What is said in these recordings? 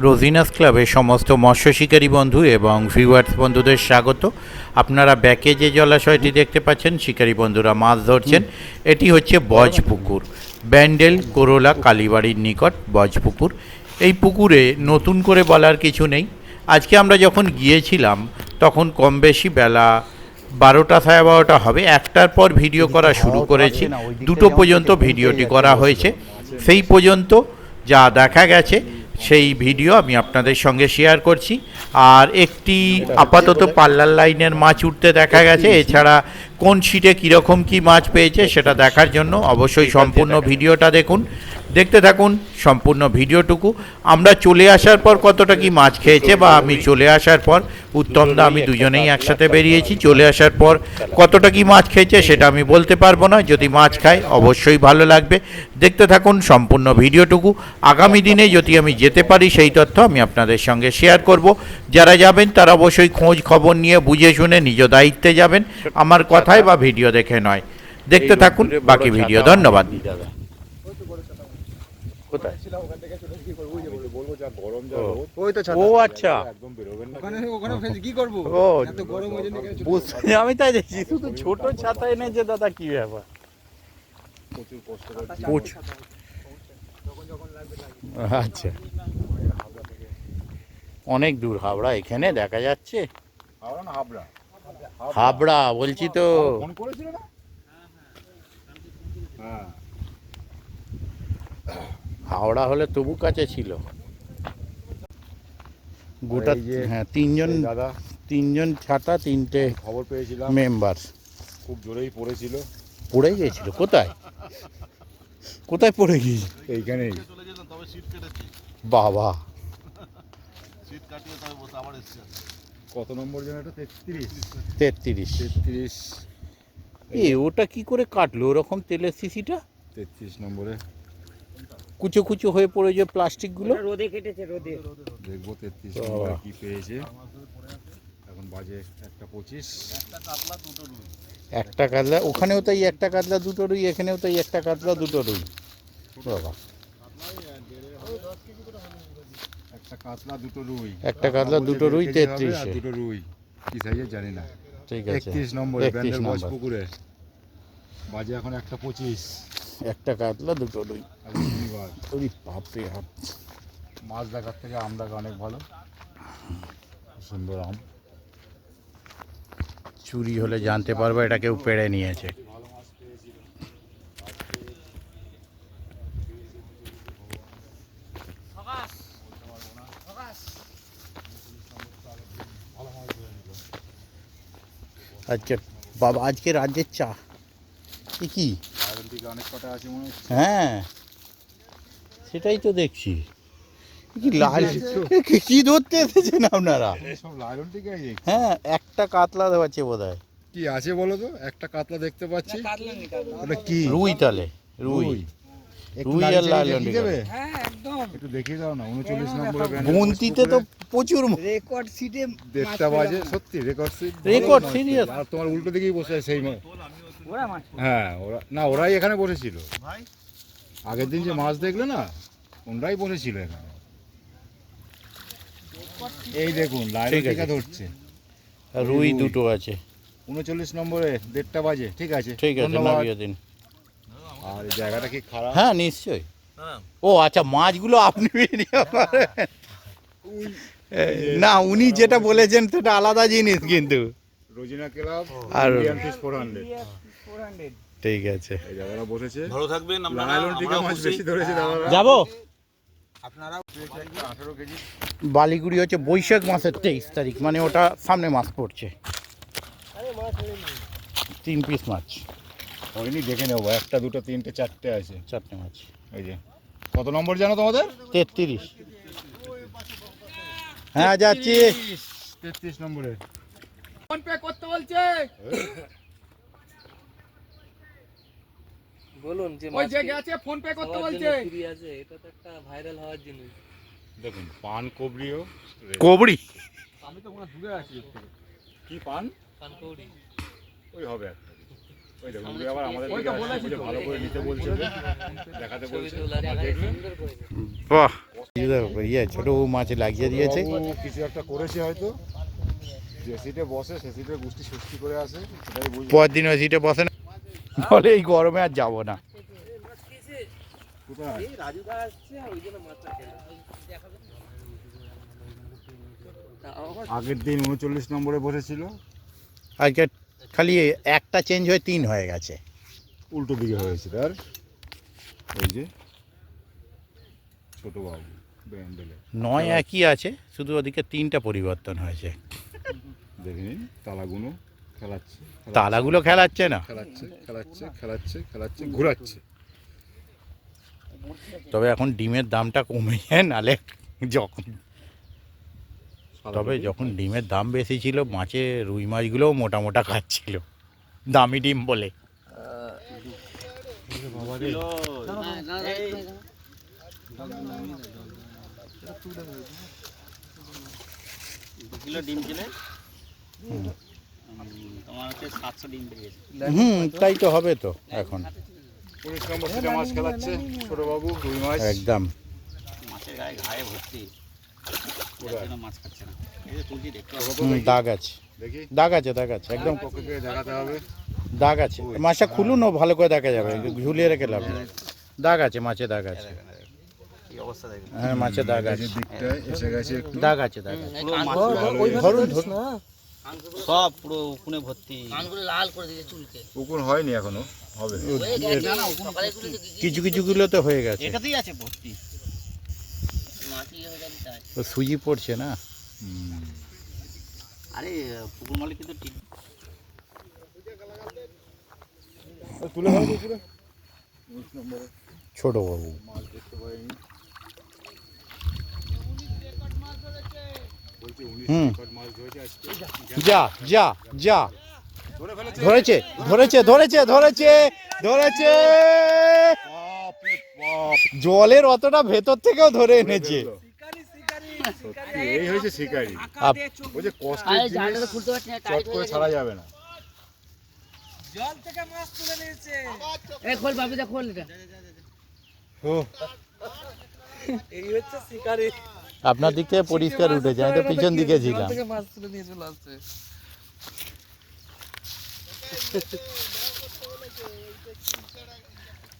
রোজিনাস ক্লাবে সমস্ত মৎস্য শিকারী বন্ধু এবং ভিউয়ার্স বন্ধুদের স্বাগত। আপনারা ব্যাকে যে জলাশয়টি দেখতে পাচ্ছেন, শিকারী বন্ধুরা মাছ ধরছেন। এটি হচ্ছে বজপুকুর, ব্যান্ডেল কোরোলা কালীবাড়ির নিকট বজপুকুর। এই পুকুরে নতুন করে বলার কিছু নেই। আজকে আমরা যখন গিয়েছিলাম তখন কম বেশি বেলা 12টা 12:30 হবে। একটার পর ভিডিও করা শুরু করেছি, 2টো পর্যন্ত ভিডিওটি করা হয়েছে। সেই পর্যন্ত যা দেখা গেছে সেই ভিডিও আমি আপনাদের সঙ্গে শেয়ার করছি। আর একটি আপাতত পাল্লার লাইনের মাছ উঠতে দেখা গেছে। এছাড়া কোন সিটে কীরকম কী মাছ পেয়েছে সেটা দেখার জন্য অবশ্যই সম্পূর্ণ ভিডিওটা দেখুন, দেখতে থাকুন সম্পূর্ণ ভিডিওটুকু। আমরা চলে আসার পর কতটা কি মাছ খেয়েছে, বা আমি চলে আসার পর উত্তমদা আমি দুজনেই একসাথে বেরিয়েছি, চলে আসার পর কতটা কি মাছ খেয়েছে সেটা আমি বলতে পারবো না। যদি মাছ খায় অবশ্যই ভালো লাগবে, দেখতে থাকুন সম্পূর্ণ ভিডিওটুকু। আগামী দিনে যদি আমি যেতে পারি সেই তথ্য আমি আপনাদের সঙ্গে শেয়ার করব। যারা যাবেন তারা অবশ্যই খোঁজ খবর নিয়ে বুঝে শুনে নিজ দায়িত্বে যাবেন, আমার কথায় বা ভিডিও দেখে নয়। দেখতে থাকুন বাকি ভিডিও। ধন্যবাদ। আমি তাই দেখছি, শুধু ছোট ছাতা এনেছে দাদা, কি ব্যাপার? আচ্ছা, অনেক দূর হাবড়া, এখানে দেখা যাচ্ছে হাবড়া বলছি তো। হাওড়া হলে তবু কাছে ছিল। গোটা হ্যাঁ, তিনজন ছাতা, 3টে খবর পেয়েছিলাম মেম্বার। খুব জোরেই পড়েছিল, পড়ে গিয়েছিল। কোথায় কোথায় পড়ে গিয়েছিল? এইখানেই। বাবা, কত নম্বর যেন এটা? 33। ওটা কি করে কাটলো ওরকম তেলের শিশিটা? 33 নম্বরে কুচো কুচো হয়ে পড়ে যে প্লাস্টিকগুলো। রোদে কেটেছে, রোদে। দেখবো 33 নম্বরে কি পেয়েছে। এখন বাজে 1:25। একটা কাতলা, ওখানেও তাই একটা কাতলা 2টো রুই, এখানেও তাই একটা কাতলা 2টো রুই। বাবা, একটা কাতলা 2টো রুই, একটা কাতলা 2টো রুই 33। 2টো রুই কি সাইজের জানি না। ঠিক আছে, 31 নম্বরে 31 ব্যান্ডেল নম্বর। বজপুকুরে বাজে এখন 1:25। একটা কাতলা 2টো রুই। শনিবার। ওরে বাপরে, মাছ দেখার থেকে আম দেখা অনেক ভালো। সুন্দর আম। চুরি হলে জানতে পারবো এটা কেউ পেড়ে নিয়েছে। আচ্ছা বাবা, আজকে রাজ্যের চা কি? অনেক কটা আছে মনে হচ্ছে। হ্যাঁ, সেটাই তো দেখছি। কি লাল, কি ধরতে এসেছেন আপনারা? সব লায়ন টিকা। হ্যাঁ, একটা কাতলা দেওয়াচ্ছে বোধহয়। কি আছে বলো তো? একটা কাতলা দেখতে পাচ্ছি। ওটা কি? রুই, তাহলে রুই আর লায়ন দেবে। হ্যাঁ, একদম। একটু দেখিয়ে দাও না। 39 নম্বরে গুনতিতে তো প্রচুর। রেকর্ড সিটে 1:30 বাজে। সত্যি রেকর্ড সিট। Record serious. আর তোমার উল্টো দিকেই বসে আছে সেই মাছ। ওরা মাছ। হ্যাঁ, ওরাই এখানে বসেছিল। আগের দিন যে মাছ দেখলে না, ওরাই বসেছিল এখানে। এই দেখুন লায়ন টিকা ধরছে। রুই 2টো আছে। 39 নম্বরে 1:30 বাজে। ঠিক আছে, ঠিক আছে, নামিয়ে দিন। আর এই জায়গাটা কি খারাপ? হ্যাঁ নিশ্চয়ই। ও আচ্ছা, মাছগুলো আপনি নিয়ে পারেন না, উনি যেটা বলেছেন সেটা আলাদা জিনিস কিন্তু। রোজিনা ক্লাব আর ইন্ডিয়ান ফিশ 400। ঠিক আছে, এই জায়গাটা বসেছে। ভালো থাকবেন আপনারা। লায়ন টিকা মাছ বেশি ধরেছে দাদারা। যাবো। আপনারা 18 কেজি। বালিগুড়ি হচ্ছে বৈশাখ মাসের 23 তারিখ, মানে ওটা সামনে মাস পড়ছে। 3 পিস মাছ। হয়নি, দেখে নেবো। 1টা 2টো 3টে 4টে আছে। 4টে মাছ। এই যে কত নম্বর জানো তোমাদের? 33। হ্যাঁ যাচ্ছি। 33 নম্বরে। ফোন পে করতে বলছে। বলুন যে ওই যে গেছে ফোন পে করতে বলছে। ফ্রি আছে, এটা তো একটা ভাইরাল হওয়ার জিনিস। দেখুন পান কবরিও। কবরি? আমি তো মনে দূরে আছি। কি পান? পান কবরি ওই হবে একটা। ওই দেখুন উনি আবার আমাদের ওই দিকে তো আসছে, বলেছি বলছে তো। ভালো করে নিতে বলছে ওকে, দেখাতে বলছে। দেখলেন বাহ ইয়ে ছোট বউ মাছ লাগিয়ে দিয়েছে। বাবু কিছু একটা করেছে হয়তো, যে সিটে বসে সে সিটে গুষ্টি সুষ্টি করে আসে, সেটাই বুঝবো। পরের দিন ওই সিটে বসে না, বলে এই গরমে আর যাবো না। কোথায় রাজুদা আসছে ওই জন্য মাছটা খেলো। আগের দিন 39 নম্বরে বসেছিল, আজকে খালি একটা চেঞ্জ হয়ে 3 হয়ে গেছে। উল্টো দিকে হয়েছে তার। ওই যে ছোট বাবু ব্যান্ডেলে 9 একই আছে, শুধু ওদিকে 3টা পরিবর্তন হয়েছে। দেখে নিন তালাগুলো খেলাচ্ছে, তালাগুলো খেলাচ্ছে না, খেলাচ্ছে খেলাচ্ছে খেলাচ্ছে খেলাচ্ছে ঘোরাচ্ছে। তবে এখন ডিমের দামটা কমেছে, নালে যখন ডিমের দাম বেশি ছিল মাছে রুই মাছগুলোও মোটা মোটা খাচ্ছিল দামি ডিম বলে। কিলো ডিম ছিলে তোমার হচ্ছে 700 ডিম বেরিয়েছে। তাই তো হবে তো এখন 19 নম্বর সিটে মাছ খেলাচ্ছে ছোট বাবু, রুই মাছ একদম। মাছের গায়ে ঘায়ে ভর্তি, কোথায়? যেন মাছ খাচ্ছে না। এই যে তুলছি দেখতে দাগ আছে, দেখি দাগ আছে, দাগ আছে, একদম পক্ষে থেকে দেখাতে হবে। দাগ আছে। মাছটা খুলুন, ও ভালো করে দেখা যাবে, ঝুলিয়ে রেখে লাভ নেই। দাগ আছে, মাছে দাগ আছে। কি অবস্থা দেখুন। হ্যাঁ মাছে দাগ আছে, এই দিকটায় এসে গেছে একটু, দাগ আছে, দাগ আছে। পুরো মাছ ধরুন ধরুন। সব পুরো উকুনে ভর্তি। উকুন হয়নি এখনো, হবে। কিছু কিছুগুলো তো হয়ে গেছে, এটাতেই আছে ভর্তি। তো সুজি পড়ছে না। আরে পুকুর মালিক কিন্তু ঠিক তুলে দাও উপরে 19 নম্বরে ছোট বাবু মাছ দেখতে পাইনি, বলছে 19 রেকর্ড মাছ ধরেছে আজকে। যা যা যা, ধরে ফেলেছে, ধরেছে ধরেছে ধরেছে ধরেছে ধরেছে, বাপরে বাপ, জলের অতটা ভেতর থেকেও ধরে এনেছে। সত্যি এই হয়েছে শিকারি। আপ- ওই যে কষ্টের জিনিস চট করে ছাড়া যাবে না। জল থেকে মাছ তুলে নিয়েছে। খোল বাপিদা খোল এটা। ও, এই হচ্ছে শিকারি। আপনার দিক থেকে পরিষ্কার উঠেছে, আমি তো পিছন দিকে জল ছিলাম। থেকে মাছ তুলে নিয়ে চলে আসছে।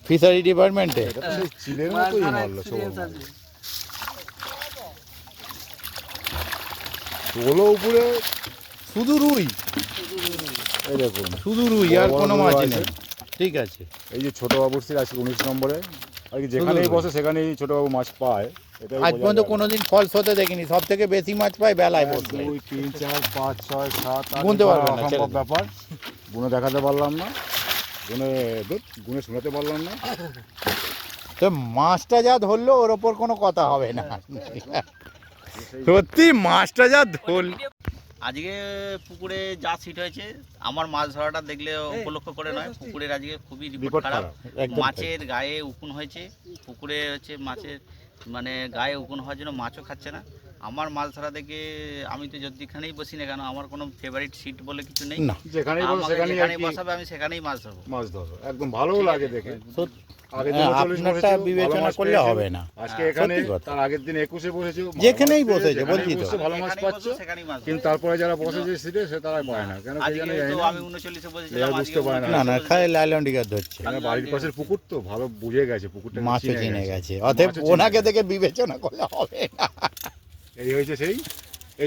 ফিশারি ডিপার্টমেন্টে এটা তো সেই চিলের মতোই মারলো সব মাছ। তোলো উপরে শুধু রুই, এই দেখুন, শুধু রুই, আর কোনো বড় বড় মাছ আছে। নেই। ঠিক আছে, এই যে ছোট বাবুর সিট আছে 19 নম্বরে, আর কি যেখানেই শুধু বসে সেখানেই ছোট বাবু মাছ পায়। এটাই আজ পর্যন্ত কোনোদিন ফলস হতে দেখিনি। সব থেকে বেশি মাছ পাই বেলায় বসলে। 2 3 4 5 6 7 8 গুনতে পারবেন না, ছেড়ে অসম্ভব দিন। ব্যাপার, গুনে দেখাতে পারলাম না, গুনে শোনাতে পারলাম না। তো মাছটা যা ধরলো ওর ওপর কোনো কথা হবে না। সত্যি মাছটা যা ধরল, আজকে পুকুরে যা সিট হয়েছে, আমার মাছ ধরাটা দেখলে উপলক্ষ করে নয়, পুকুরের আজকে খুবই রিপোর্ট রিপোর্ট খারাপ। খারাপ। একদম মাছের গায়ে উকুন হয়েছে, পুকুরে হচ্ছে মাছের মানে গায়ে উকুন হওয়ার জন্য মাছও খাচ্ছে না। আমার মাছ ধরা দেখে আমি তো যেখানেই বসি না কেন, আমার কোনো ফেভারিট সিট বলে কিছু নেই। না। যেখানেই বসে আমাকে সেখানেই আর যেখানেই কি বসাবে আমি সেখানেই মাছ ধরবো। মাছ ধরো, একদম ভালোও লাগে দেখে। সত্যি। আগের দিন 39 আপনারটা বসেছিল, বিবেচনা ভালো মাছ করলে পেয়েছিল। হবে না। আজকে এখানে সত্যি কথা। তার আগের দিন 21 বসেছে, ভালো যেখানেই মাছ পেয়েছে, বসেছে, যেখানেই বলছি তো। বসছে ভালো মাছ যেখানেই পাচ্ছে, বসবো সেখানেই মাছ কিন্তু ধরবো। তারপরে যারা বসে যে সিটে সে তারা পায় না, কেন কে আজকে জানে তো জানি না। আমি 39 বসেছিলাম, লেয়ার আজকে বুঝতে পারে না। না না, 39 খালি লাইলন ডিগার ধরছে। মানে বাড়ির পাশের পুকুর তো ভালো বুঝে গেছে, পুকুরটা মাছও চিনে গেছে, অতএব ওনাকে দেখে বিবেচনা করলে হবে না। এই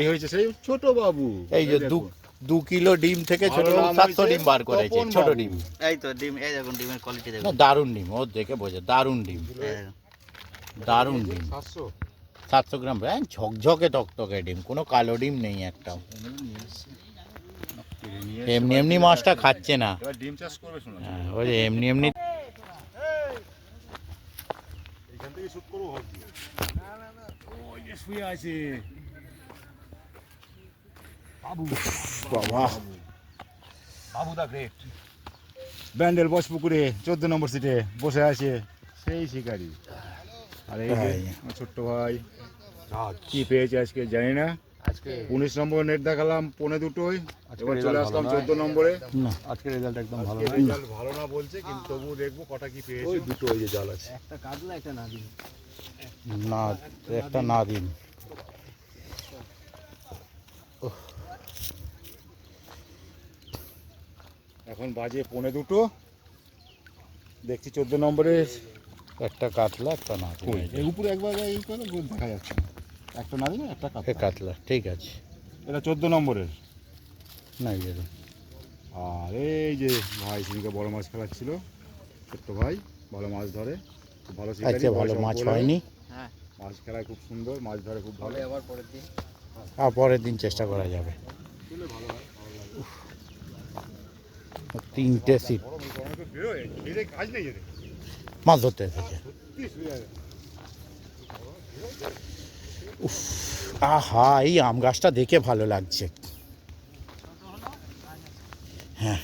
হয়েছে সেই ছোট বাবু। এই যে দেখুন। 2 কিলো ডিম থেকে ছোট ভালো বাবু নাম 700 হয়েছে ডিম বার করেছে, তপন ছোট বাবু। ডিম। এই তো ডিম, এই দেখুন ডিমের কোয়ালিটি না দেখুন। দারুণ ডিম, ওর দেখে বোঝে দারুণ ডিম, দারুণ ডিম। 700 700 গ্রাম, হ্যাঁ ঝকঝকে টকটকে ডিম, কোনো কালো ডিম নেই একটাও। এমনি এমনি মাছটা খাচ্ছে না। এবার ডিম চাষ করবে শোনা। হ্যাঁ, ওই যে এমনি এমনি। এখান থেকে শুট করবো ভাবছি। ওই যে শুয়ে আছে বাবু, বাবা, বাবু দা গ্রেট। ব্যান্ডেল বস পুকুরে 14 নম্বর সিটে বসে আছে সেই শিকারি। আর এই যে তাই। আমার ছোট্ট ভাই কি পেয়েছে আজকে জানি না, আজকে 19 নম্বরে নেট দেখালাম 2:45, এবার চলে আসলাম 14 নম্বরে। না আজকে রেজাল্ট একদম ভালো আজকে রেজাল্ট ভালো না বলছে, কিন্তু তবুও দেখবো কটা কি পেয়েছে। ওই দুটো ওই যে জাল আছে। একটা কাতলা একটা নাদি। না, একটা না দিন। এখন বাজে 2:45, দেখছি 14 নম্বরে একটা কাতলা, একটা না দিন। এই যে, এই উপরে একবার এই করে দেখা যাচ্ছে না। একটা না দিন একটা এ কাতলা। কাতলা, ঠিক আছে। এটা 14 নম্বরের। না এই যে, আর এই যে ভাই সেদিকে বড় মাছ খেলাচ্ছিল, ছোট্ট ভাই ভালো মাছ ধরে, খুব ভালো শিকারি, আজকে ভালো বয়স মাছ অল্প হলেও হয়নি। হ্যাঁ, মাছ খেলায় খুব সুন্দর, মাছ ধরে খুব ভালো। তাহলে আবার পরের দিন। আর পরের দিন চেষ্টা করা যাবে। তিনটে সিট বড় মাছ অনেক বেরোয়, ছেড়ে কাজ নেই এদের। মাছ ধরতে এসেছে। কি শুয়ে আছে? আহা, এই আম গাছটা দেখে ভালো লাগছে। হ্যাঁ,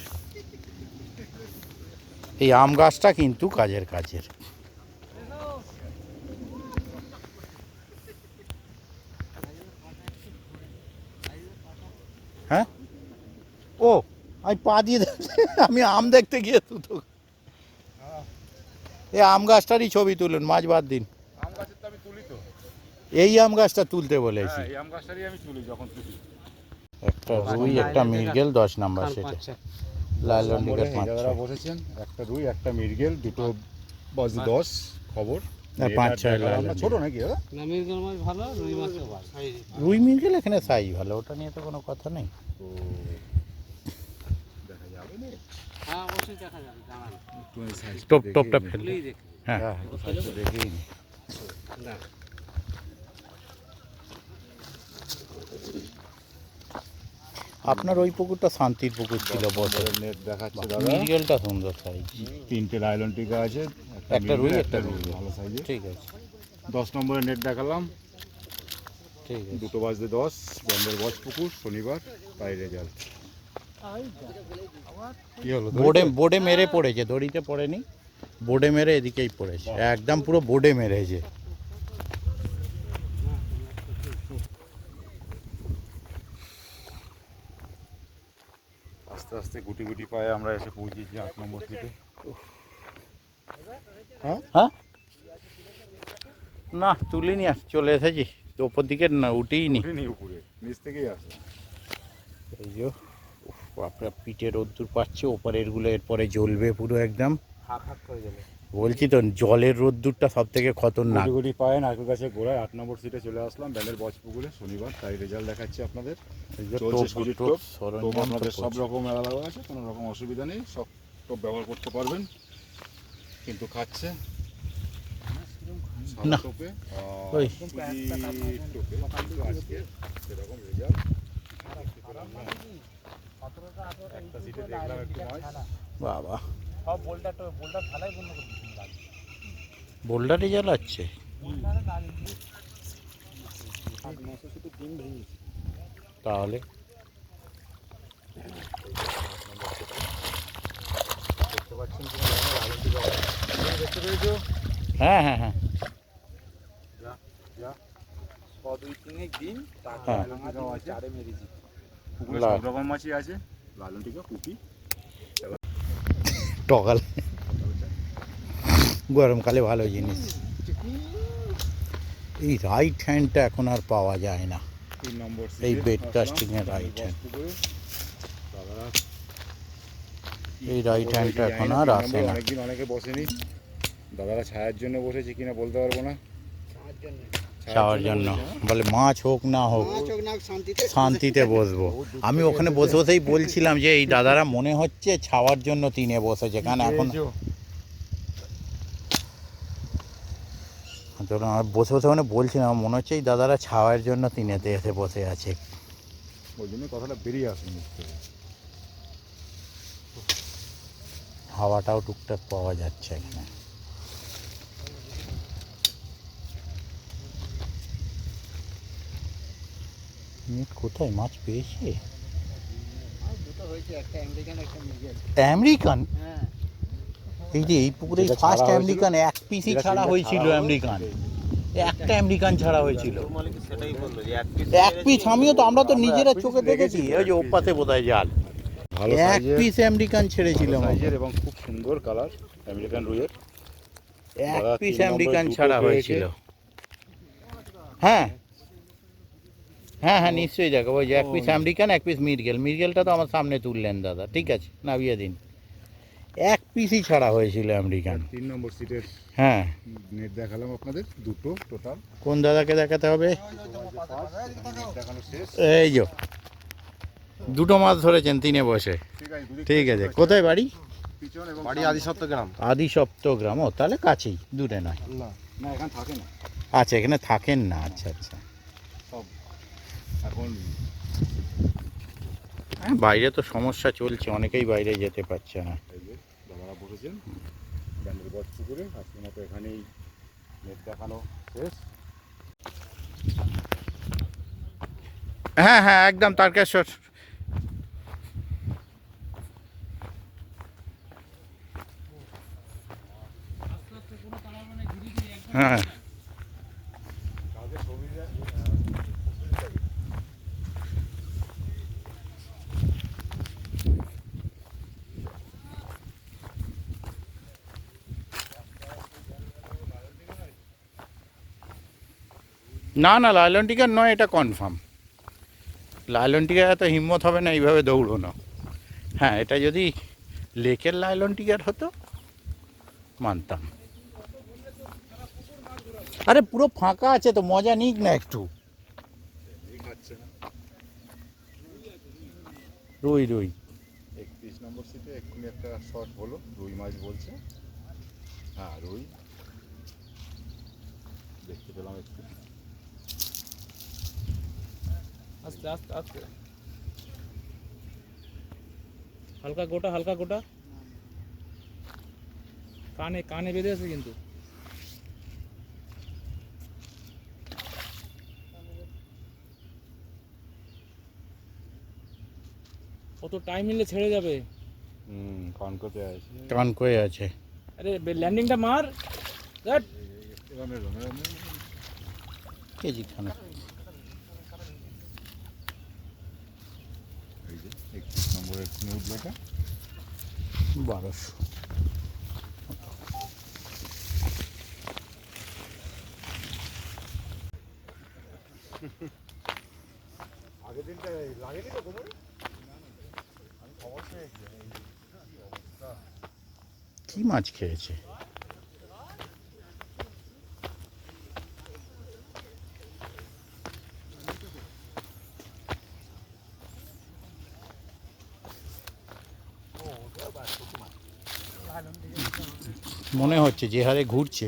এই আম গাছটা কিন্তু কাজের। হ্যাঁ, ও আমি পা দিয়ে আমি আম দেখতে গিয়ে তো এই আম গাছটারই ছবি তুলুন, মাছ বাদ দিন। আম গাছের তো আমি তুলি তো। এই আম গাছটা তুলতে বলেছি। হ্যাঁ, এই আম গাছটারই আমি তুলি যখন তুলি। একটা রুই, একটা মৃগেল, 10 নাম্বার সেটা। লাল লন্ডিকের পাঁচ যারা বসেছেন, একটা রুই একটা মৃগেল, দুটো বাজে 10 খবর। আর 5-6 লাল আমরা ছোট নাকি দাদা? নামির গেল মাছ ভালো, রুই মাছও ভালো। রুই মৃগেল এখানে সাইজ ভালো, ওটা নিয়ে তো কোনো কথা নেই। তো দেখা যাবে না হ্যাঁ, অবশ্যই দেখা যাবে, জানান। একটু এই size টা টপটা দেখেই ফেললে। বলেই দেখি। হ্যাঁ, হ্যাঁ, একটু size টা দেখেই নি। না, আপনার ওই পুকুরটা শান্তির পুকুর ছিল বছর। নেট দেখাচ্ছে দাদা। মৃগেলটা সুন্দর সাইজ। 3টে লাইলন টিকা আছে, একটা রুই, মৃগেল, একটা রুই। ভালো সাইজে। ঠিক আছে, 10 নম্বরের নেট দেখালাম, ঠিক আছে। 2:10 বন্দর বজ পুকুর, শনিবার, তাই রেজাল্ট। কি হলো? বোর্ডে মেরে পড়েছে, দড়িতে পড়েনি, বোর্ডে মেরে এদিকেই পড়েছে, একদম পুরো বোর্ডে মেরেছে। আস্তে আস্তে গুটি গুটি পায়ে আমরা এসে পৌঁছেছি 8 নম্বর সিটে। হ্যাঁ, না তুলিনি, আর চলে এসেছি তো ওপর দিকে, না উঠিনি। উঠিনি উপরে, নিচ থেকেই আসে। এই যে আপনার পিঠে রোদ্দুর পাচ্ছে, ওপরের গুলো এরপরে জ্বলবে পুরো একদম। হাক হাক করে গেলে। বলছি তো, জলের রোদ্দুরটা সব থেকে খতরনাক। গুটি গুটি পায়ে নারকেল গাছের গোড়ায় 8 নম্বর সিটে চলে আসলাম, ব্যান্ডের বজ পুকুরে, শনিবার, তাই রেজাল্ট দেখাচ্ছি আপনাদের। এই যে চলছে টোপ, সুজির টোপ, টোপ। সরঞ্জাম টোপ তো আপনাদের সব প্রচুর। রকম অ্যালাউ আছে, কোনো রকম অসুবিধা নেই, সব টোপ ব্যবহার করতে পারবেন, কিন্তু খাচ্ছে সাদা না। টোপে ওই। সুজির টোপে, কিন্তু আজকে সেরকম রেজাল্ট। একটা সিটে দেখলাম একটু মাছ, বাবা, সব বোল্ডার ঢালাই বন্ধ করে দিচ্ছি। বোল্ডারে জ্বালাচ্ছে। তাহলে দেখতে পাচ্ছেন কিনা জানি না, আলোর দিকে আওয়াজ। দেখতে পেয়েছো? হ্যাঁ, হ্যাঁ, হ্যাঁ, যা দুই তিনেক দিন হ্যাঁ। চারে মেরেছি। পুকুরে লাল। সব রকম মাছই আছে, লালন টিকা, পুঁটি। টগাল গরমকালে ভালো জিনিস। এই রাইট হ্যান্ডটা এখন আর পাওয়া যায় না। 3 নম্বর এই সিটে বেড আসলাম, কাস্টিং এর right বজ hand। পুকুরে। দাদারা এই রাইট হ্যান্ডটা জানি এখন না, আর 3 আসে নম্বরে না। অনেকদিন অনেকে বসেনি, দাদারা ছায়ার জন্য বসেছে কিনা বলতে পারবো না। খাওয়ার জন্য বলে মাছ হোক না হোক, শান্তিতে বসবো। আমি ওখানে বসে বসেই বলছিলাম যে এই দাদারা মনে হচ্ছে ছাওয়ার জন্য তিনে বসেছে, কারণ এখন বসে বসে মানে বলছিলাম মনে হচ্ছে এই দাদারা ছাওয়ার জন্য তিনেতে এসে বসে আছে। ওই জন্য কথাটা বেরিয়ে আসে মুখ থেকে। হাওয়াটাও টুকটাক পাওয়া যাচ্ছে এখানে। কোথায় মাছ পেয়েছে? দুটো হয়েছে, একটা আমেরিকান একটা মিগেল। আমেরিকান? হ্ঁ, এই যে এই পুকুরে যেটা ফার্স্ট ছাড়া হয়েছিল, আমেরিকান, এক পিসই যেটা ছাড়া সিলটা হয়েছিল ছাড়া হলো, আমেরিকান। একটা আমেরিকান ছাড়া হয়েছিল। সেটাই বললো যে এক পিস, আমিও তো, আমরা তো নিজেরা চোখে দেখেছি, ওই যে ওপাশে বোধহয় জাল, ভালো এক সাইজের, পিস আমেরিকান ছেড়েছিল, ভালো সাইজের এবং খুব সুন্দর কালার আমেরিকান রুইয়ের। এক দাদা, পিস 3 নম্বর আমেরিকান দুটো ছাড়া পেয়েছে। হয়েছিল। হ্যাঁ হ্যাঁ হ্যাঁ নিশ্চয়ই দেখো, ওই যে এক পিস আমেরিকান, এক পিস মিরগেল। মিরগেলটা তো আমার সামনে তুললেন দাদা, ঠিক আছে, নামিয়ে দিন। এক পিসই ছাড়া হয়েছিল আমেরিকান। 3 নম্বর সিটের হ্যাঁ, নেট দেখালাম আপনাদের, দুটো টোটাল। কোন দাদাকে দেখাতে হবে? দেখানো শেষ। এই যে দুটো মাছ ধরেছেন 3-এ বসে, ঠিক আছে। কোথায় বাড়ি? পিছন এবং বাড়ি আদিসপ্ত গ্রাম। আদি সপ্তগ্রাম, ও তাহলে কাছেই, দূরে নয়। না না, এখানে থাকে না আচ্ছা, এখানে থাকেন না, আচ্ছা আচ্ছা। সব এখন। হ্যাঁ, বাইরে তো সমস্যা চলছে, অনেকেই বাইরে যেতে পারছে না। এই যে দাদারা বসেছেন ব্যান্ডেল বট পুকুরে, আজকের মতো এখানেই নেট দেখানো শেষ। হ্যাঁ হ্যাঁ একদম তারকেশ্বর। হ্যাঁ না না, লাইলন টিকার নয়, এটা কনফার্ম। লাইলন টিকার এত হিম্মত হবে না এইভাবে দৌড়োনো। হ্যাঁ, এটা যদি লেকের লাইলন টিকার হতো মানতাম। আরে পুরো ফাঁকা আছে তো, মজা নিক না একটু। রুই রুই 31 নম্বর সিটে এক্ষুনি একটা শট হলো, রুই মাছ বলছে। হ্যাঁ, রুই দেখতে পেলাম একটু। আস্তে আস্তে আস্তে, হালকা গোটা, হালকা গোটা, কানে কানে বেঁধে আছে কিন্তু। কত টাইম নিলে ছেড়ে যাবে। কনকতে আছে। টান করে আছে। আরে ল্যান্ডিংটা মার, দ্যাট কেজি খানা। এই যে 31 নম্বরে এক্ষুনি উঠলো এটা। 1200। আগের দিনটা লাগেনি তো কোমরে? আমি খবর পেয়েছি। কি মাছ খেয়েছে? মনে হচ্ছে যে হারে ঘুরছে।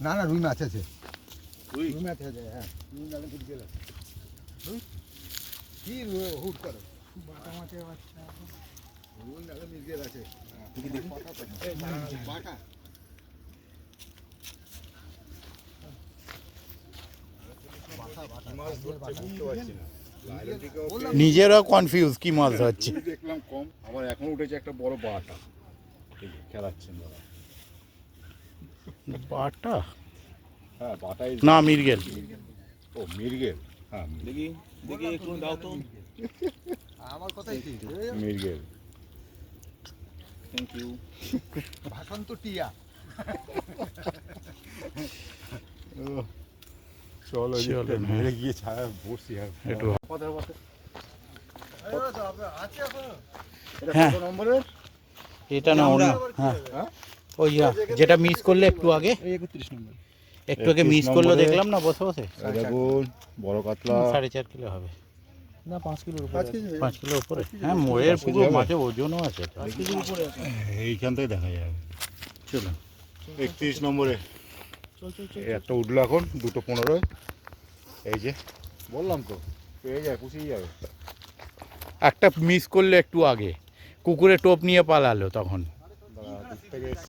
না না, রুই মাছ আছে। রুই মাছ আছে, হ্যাঁ। রুই নালে খুব গেল। রুই কি রুই হুট করে বাটা মাছের বাচ্চা। রুই নালে মির্গেল আছে। দেখি দেখি বাটা। মাছ ধরতে বুঝতে পারছি না। লাইলন টিকাও নিজেরাও কনফিউজ কি মাছ ধরছে। রুই দেখলাম কম, আবার এখন উঠেছে একটা বড় বাটা। এই যে খেলাচ্ছেন দাদা। বাটা হ্যাঁ, বাটাই না, মিরগেল। ও মিরগেল। হ্যাঁ, দেখি দেখি একটু দাও তো। আমার কথাই ঠিক। মিরগেল। Thank you. ভাষন্ত টিয়া। চলো চলো, হ্যাঁ। মেরে গিয়ে ছায়া বসছি আর একটু কথা বলতে। আছে এখন। এটা হ্যাঁ। কত নম্বরের? এটা না অন্য। হ্যাঁ, হ্যাঁ? ওই যেটা মিস করলে একটু আগে, 31 নম্বর। একটু আগে 31 মিস করলো নম্বরে। দেখলাম না বসে বসে। এই দেখুন বড় কাতলা। 4.5 কিলো হবে, না 5 কিলোর উপরে 5 কেজি। 5 কিলো উপরে। হ্যাঁ, মোয়ের পুরো হবে। মাছের ওজনও আছে তো। 5 কেজির উপরে আছে। এইখান থেকে দেখা যাবে। চলো 31 নম্বরে চল চল চল। এই একটা উঠলো এখন, 2:15। এই যে বললাম তো, পেয়ে যায়, পুষিয়ে যাবে। একটা মিস করলে একটু আগে, কুকুরে টোপ নিয়ে পালালো তখন। দাঁড়া, দূর থেকে